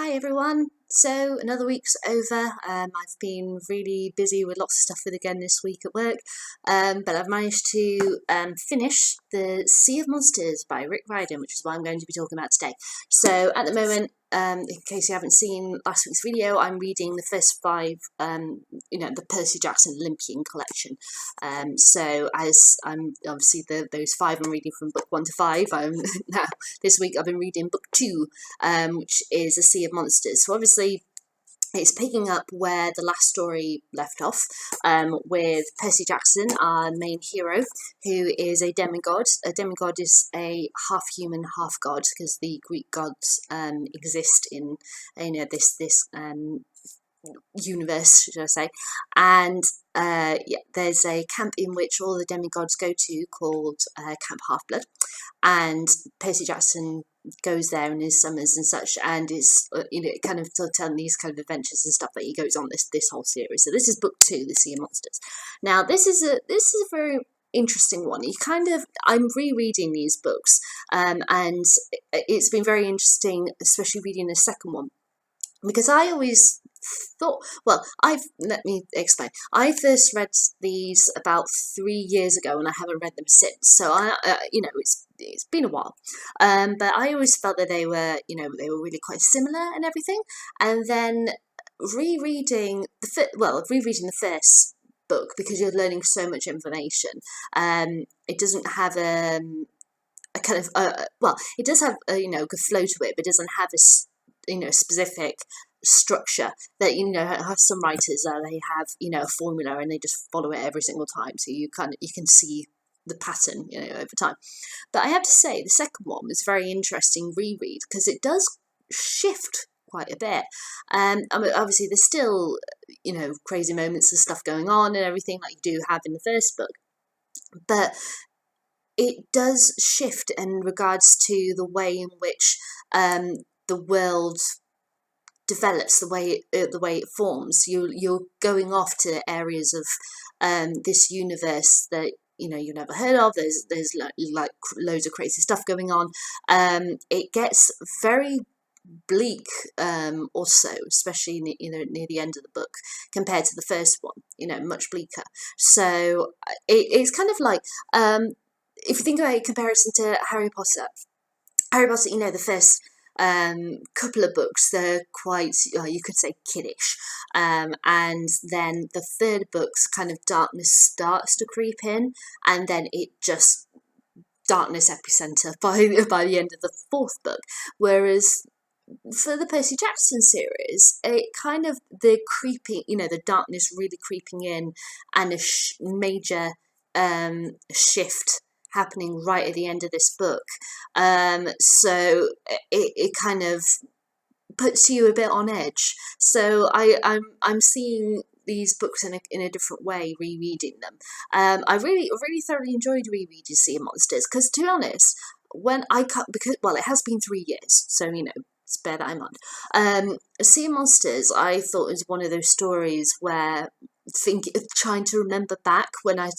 Hi everyone. So another week's over. I've been really busy with lots of stuff with again this week at work, but I've managed to finish the Sea of Monsters by Rick Riordan, which is what I'm going to be talking about today. So at the moment, in case you haven't seen last week's video, I'm reading the first five, the Percy Jackson Olympian collection. So as I'm obviously those five I'm reading from book 1 to 5. Now this week I've been reading book 2, which is A Sea of Monsters. So obviously it's picking up where the last story left off, with Percy Jackson, our main hero, who is a demigod. A demigod is a half human, half god, because the Greek gods exist in this universe, should I say. And there's a camp in which all the demigods go to called Camp Half-Blood, and Percy Jackson goes there in his summers and such, and is kind of telling these kind of adventures and stuff that he goes on this whole series. So this is book 2, The Sea of Monsters. Now this is a very interesting one. I'm rereading these books, and it's been very interesting, especially reading the second one, because I always thought, let me explain. I first read these about 3 years ago, and I haven't read them since. So it's been a while, but I always felt that they were really quite similar and everything. And then rereading the first book, because you're learning so much information. It doesn't have a kind of it does have a good flow to it, but it doesn't have a specific structure that have some writers they have a formula and they just follow it every single time, so you can see the pattern over time. But I have to say the second one was very interesting reread, because it does shift quite a bit. I mean, obviously there's still crazy moments and stuff going on and everything like you do have in the first book, but it does shift in regards to the way in which the world develops, the way it forms. You're going off to areas of this universe that you've never heard of. There's like loads of crazy stuff going on. It gets very bleak, also, especially near the end of the book, compared to the first one. Much bleaker. So it's kind of like, if you think about it in comparison to Harry Potter, the first couple of books, they're quite, you could say, kiddish, and then the third book's kind of darkness starts to creep in, and then it just darkness epicenter by the end of the fourth book. Whereas for the Percy Jackson series, it kind of the darkness really creeping in, and a major shift happening right at the end of this book. So it kind of puts you a bit on edge. So I'm seeing these books in a different way, rereading them. I really thoroughly enjoyed rereading Sea of Monsters, because to be honest, when I cut, because it has been 3 years, so bear that in mind. Sea of Monsters, I thought, was one of those stories where trying to remember back when I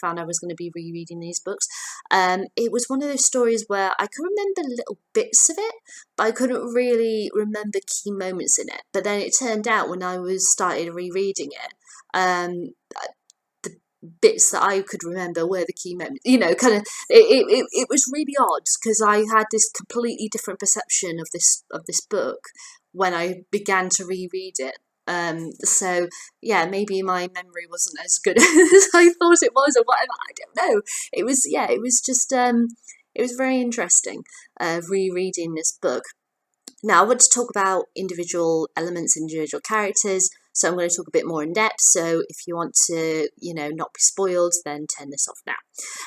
found I was going to be rereading these books, it was one of those stories where I could remember little bits of it, but I couldn't really remember key moments in it. But then it turned out when I started rereading it, the bits that I could remember were the key moments. It was really odd, because I had this completely different perception of this book when I began to reread it. So yeah, maybe my memory wasn't as good as I thought it was, or whatever. I don't know. It was just it was very interesting rereading this book. Now I want to talk about individual elements, individual characters, so I'm going to talk a bit more in depth. So if you want to, not be spoiled, then turn this off now.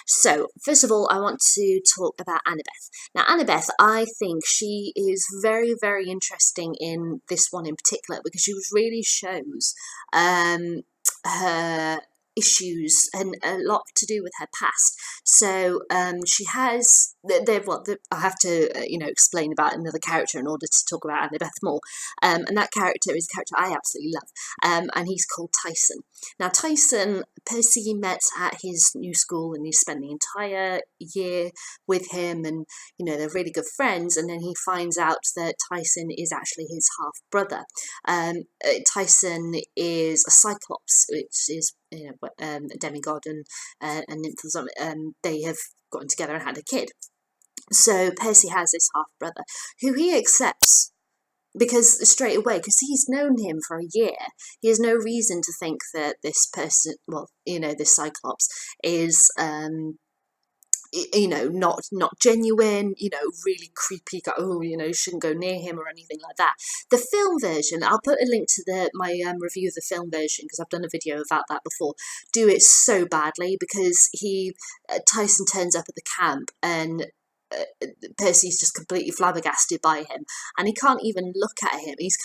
So first of all, I want to talk about Annabeth. Now Annabeth, I think she is very, very interesting in this one in particular, because she really shows her issues and a lot to do with her past. So she has, I have to explain about another character in order to talk about Annabeth more. And that character is a character I absolutely love, and he's called Tyson. Now Tyson, Percy met at his new school, and he spent the entire year with him, and they're really good friends. And then he finds out that Tyson is actually his half brother. Tyson is a Cyclops, which is a demigod, and nymph or something. They have gotten together and had a kid. So Percy has this half brother who he accepts because straight away, because he's known him for a year, he has no reason to think that this person, this Cyclops is not genuine, really creepy, shouldn't go near him or anything like that. The film version, I'll put a link to my review of the film version, because I've done a video about that before, do it so badly, because Tyson turns up at the camp, and Percy's just completely flabbergasted by him, and he can't even look at him. He's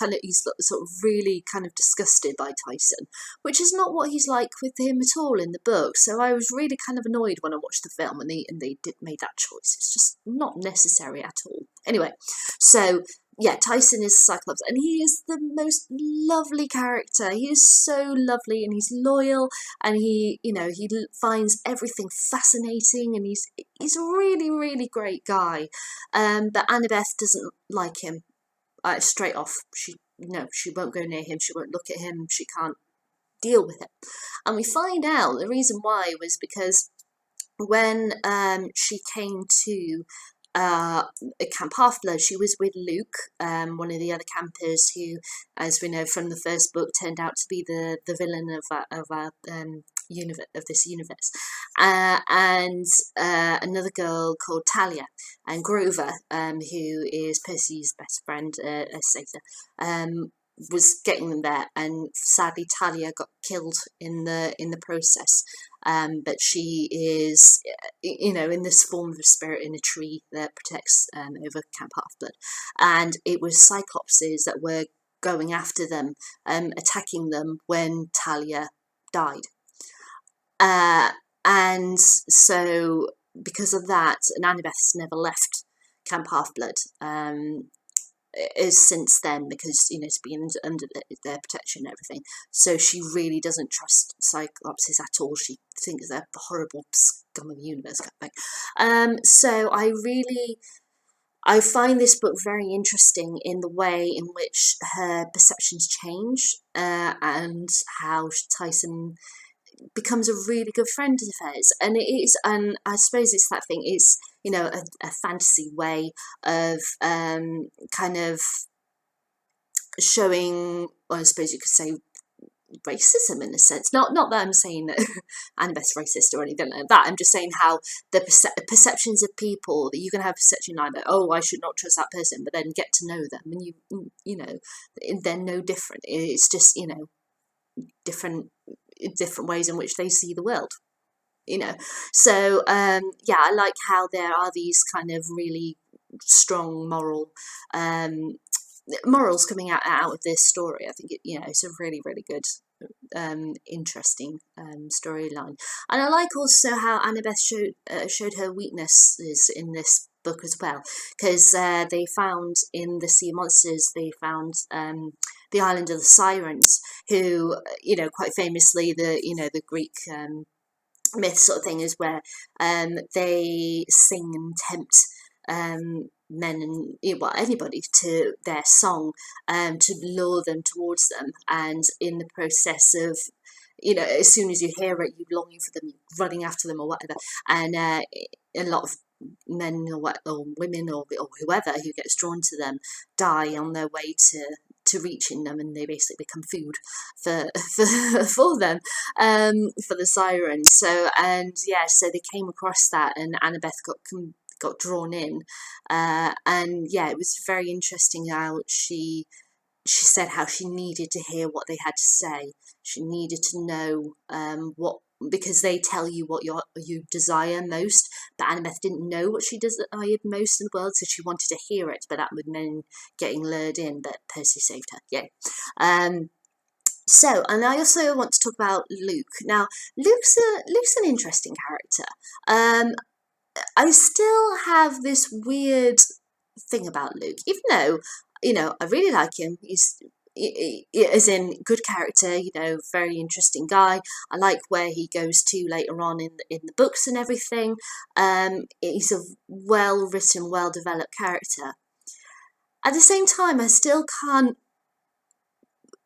sort of really kind of disgusted by Tyson, which is not what he's like with him at all in the book. So I was really kind of annoyed when I watched the film and they made that choice. It's just not necessary at all. Anyway, so yeah, Tyson is Cyclops, and he is the most lovely character. He is so lovely, and he's loyal, and he finds everything fascinating, and he's a really, really great guy. But Annabeth doesn't like him straight off. She won't go near him. She won't look at him. She can't deal with him. And we find out the reason why was because when she came to Camp Half-Blood, she was with Luke, one of the other campers, who, as we know from the first book, turned out to be the villain of our this universe, and another girl called Talia, and Grover, who is Percy's best friend, a sailor, was getting them there, and sadly Talia got killed in the process. But she is, in this form of a spirit in a tree that protects over Camp Half-Blood, and it was Cyclopses that were going after them, attacking them when Talia died. And so because of that, Annabeth's never left Camp Half-Blood since then, because it's been under their protection and everything. So she really doesn't trust Cyclopses at all. She thinks they're the horrible scum of the universe kind of thing. So I find this book very interesting in the way in which her perceptions change, and how Tyson becomes a really good friend of hers. And it is, and I suppose it's that thing, it's a fantasy way of kind of showing, or I suppose you could say, racism in a sense. Not that I'm saying that Annabeth's racist or anything like that. I'm just saying how the perceptions of people, that you can have perception like that, oh, I should not trust that person, but then get to know them, and they're no different. It's just different ways in which they see the world. So yeah, I like how there are these kind of really strong morals coming out of this story. I think it's a really, really good, interesting storyline. And I like also how Annabeth showed her weaknesses in this book as well, because they found in the Sea of Monsters, they found the island of the Sirens, who quite famously, the Greek myth sort of thing is where they sing and tempt men and anybody to their song, to lure them towards them, and in the process of as soon as you hear it, you're longing for them, running after them or whatever, and a lot of men or women or whoever who gets drawn to them die on their way to reaching them, and they basically become food for them, for the sirens. So so they came across that, and Annabeth got drawn in, and it was very interesting how she said how she needed to hear what they had to say. She needed to know what, because they tell you what you desire most, but Annabeth didn't know what she desired most in the world, so she wanted to hear it, but that would mean getting lured in, but Percy saved her. So, and I also want to talk about Luke. Now, Luke's an interesting character. Um, I still have this weird thing about Luke, even though I really like him. As in good character, very interesting guy. I like where he goes to later on in the books and everything. He's a well written, well developed character. At the same time, I still can't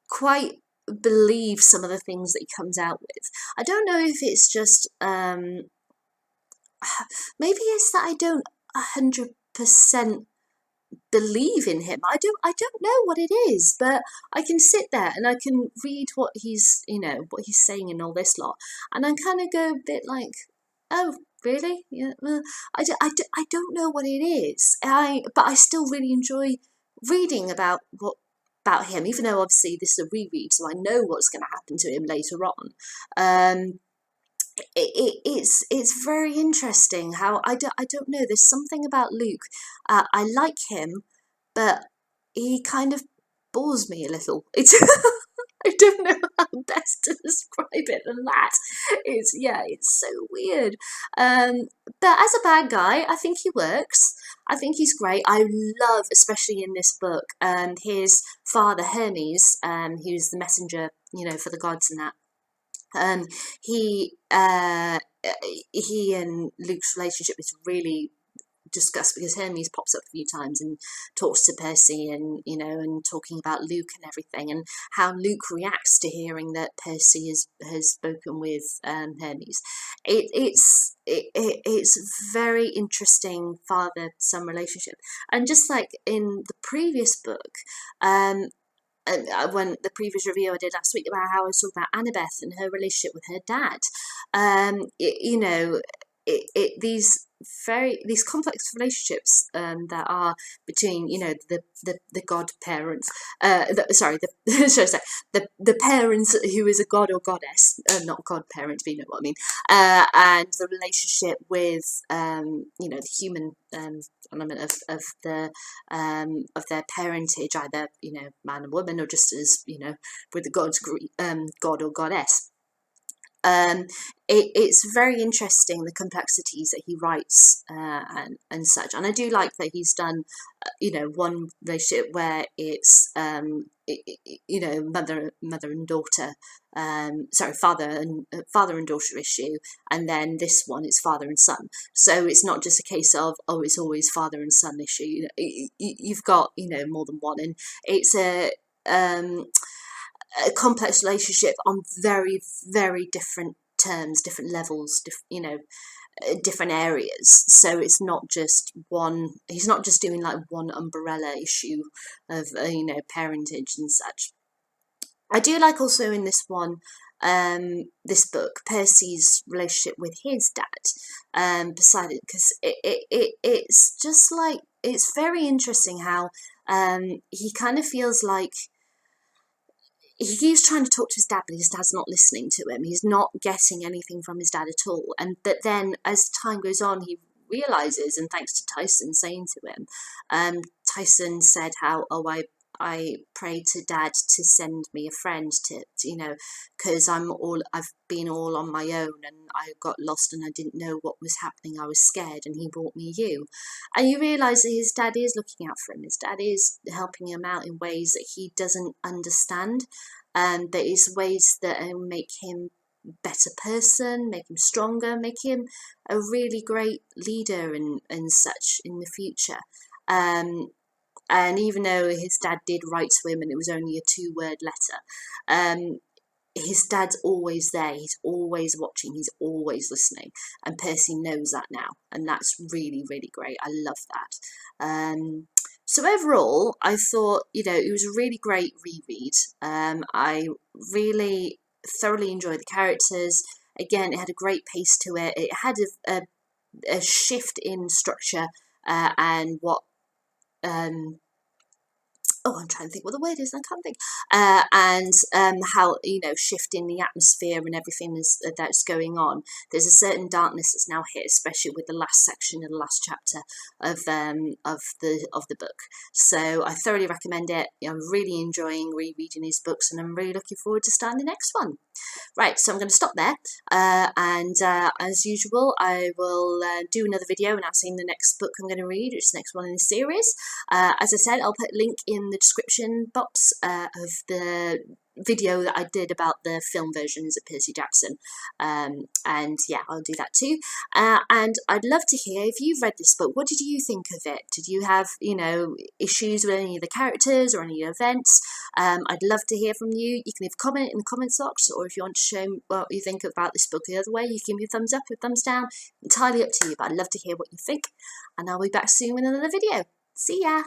quite believe some of the things that he comes out with. I don't know if it's just maybe it's that I don't 100% believe in him. I don't know what it is, but I can sit there and I can read what he's saying and all this lot, and I kind of go a bit like, oh, really? Yeah. Well, I don't know what it is. But I still really enjoy reading about him, even though obviously this is a reread, so I know what's going to happen to him later on. Um, it's very interesting how I don't know. There's something about Luke. I like him, but he kind of bores me a little. It's I don't know how best to describe it than that. It's so weird. Um, but as a bad guy, I think he works. I think he's great. I love, especially in this book, his father Hermes, who's the messenger, for the gods and that. Um, he uh, he and Luke's relationship is really discussed because Hermes pops up a few times and talks to Percy, and and talking about Luke and everything, and how Luke reacts to hearing that Percy has spoken with Hermes. It's very interesting father son relationship, and just like in the previous book, um, when the previous review I did last week about how I was talking about Annabeth and her relationship with her dad, these complex relationships that are between the godparents, sorry, the parents who is a god or goddess, not godparent, but you know what I mean, and the relationship with the human element of their parentage, either man and woman, or just as with the god or goddess. um, it's very interesting, the complexities that he writes, and such, and I do like that he's done one relationship where it's mother and daughter, sorry, father and daughter issue, and then this one it's father and son, so it's not just a case of, oh, it's always father and son issue. You've got more than one, and it's um, a complex relationship on very, very different terms, different levels, different areas. So it's not just one. He's not just doing like one umbrella issue of parentage and such. I do like also in this book, Percy's relationship with his dad, beside it, because it's just like, it's very interesting how he kind of feels like he keeps trying to talk to his dad, but his dad's not listening to him. He's not getting anything from his dad at all. But then as time goes on, he realizes, and thanks to Tyson saying to him, Tyson said how, oh, I prayed to dad to send me a friend because I've been all on my own, and I got lost and I didn't know what was happening. I was scared, and he brought me you. And you realise that his dad is looking out for him. His dad is helping him out in ways that he doesn't understand, and that is ways that make him a better person, make him stronger, make him a really great leader and such in the future. And even though his dad did write to him and it was only a 2-word letter, his dad's always there. He's always watching. He's always listening. And Percy knows that now. And that's really, really great. I love that. So overall, I thought, it was a really great reread. I really thoroughly enjoyed the characters. Again, it had a great pace to it. It had a shift in structure, and what I'm trying to think what the word is, and I can't think. How, you know, shifting the atmosphere and everything that's going on. There's a certain darkness that's now hit, especially with the last section of the last chapter of the book. So I thoroughly recommend it. I'm really enjoying rereading these books, and I'm really looking forward to starting the next one. Right, so I'm going to stop there, as usual, I will do another video announcing the next book I'm going to read, which is the next one in the series. As I said, I'll put a link in the description box of the video that I did about the film versions of Percy Jackson, and yeah, I'll do that too. And I'd love to hear, if you've read this book, what did you think of it? Did you have, you know, issues with any of the characters or any events? I'd love to hear from you. You can leave a comment in the comments box, or if you want to show me what you think about this book the other way, you can give me a thumbs up or a thumbs down. Entirely up to you, but I'd love to hear what you think. And I'll be back soon with another video. See ya!